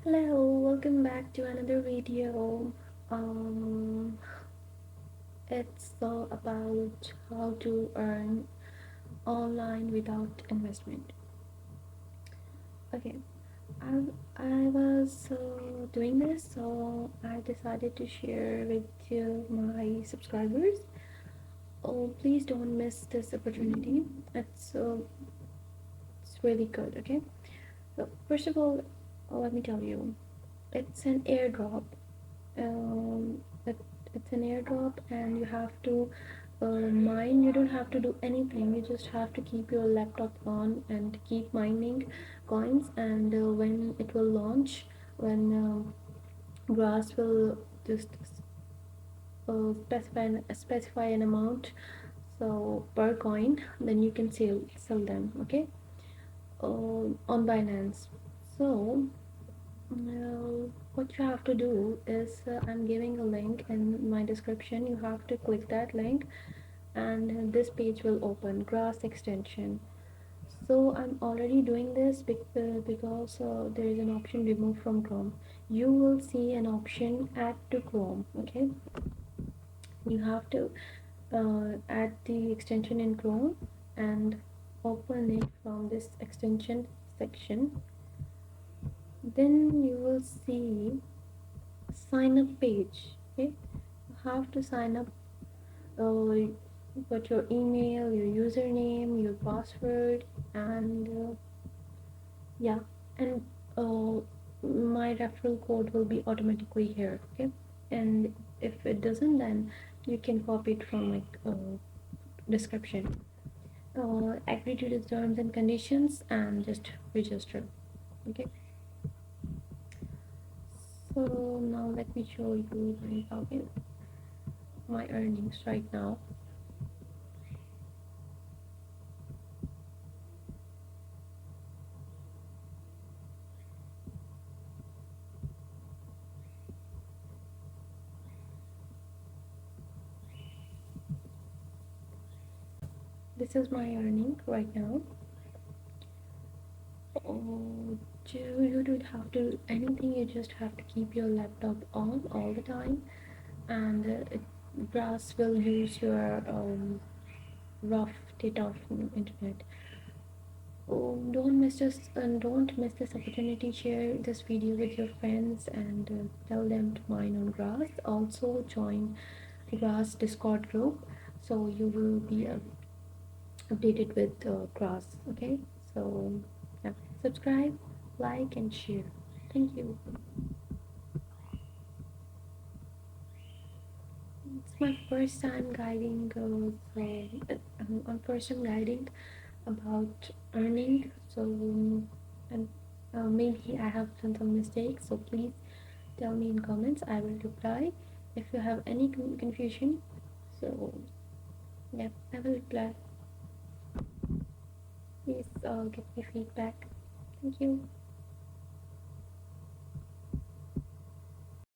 Hello, welcome back to another video. Um, it's all about how to earn online without investment. Okay, I I was doing this, so I decided to share with you my subscribers. Oh, please don't miss this opportunity. It's uh, it's really good. Okay, so first of all, let me tell you, it's an airdrop. um, it, it's an airdrop and you have to mine. You don't have to do anything, you just have to keep your laptop on and keep mining coins, and when it will launch, when grass will just specify an amount so per coin, then you can sell them. Okay, on Binance. So what you have to do is, I'm giving a link in my description. You have to click that link, and this page will open grass extension. So I'm already doing this because there is an option remove from Chrome. You will see an option add to Chrome. Okay, you have to add the extension in Chrome and open it from this extension section. Then you will see sign up page. Okay, you have to sign up. Put your email, your username, your password, and yeah, and uh, my referral code will be automatically here. Okay, and if it doesn't, then you can copy it from my description. Agree to the terms and conditions and just register. Okay, so now let me show you my earnings right now. This is my earning right now. Oh, you don't have to do anything. You just have to keep your laptop on all the time, and Brass will use your rough data of internet. Oh, don't miss this opportunity. Share this video with your friends and tell them to mine on Grass. Also join Grass Discord group, so you will be updated with Grass. Okay, so yeah, subscribe, like, and share. Thank you. It's my first time guiding, I'm first time guiding about earning. So, and maybe I have done some mistakes. So please tell me in comments. I will reply if you have any confusion. So yeah, I will reply. Please give me feedback. Thank you.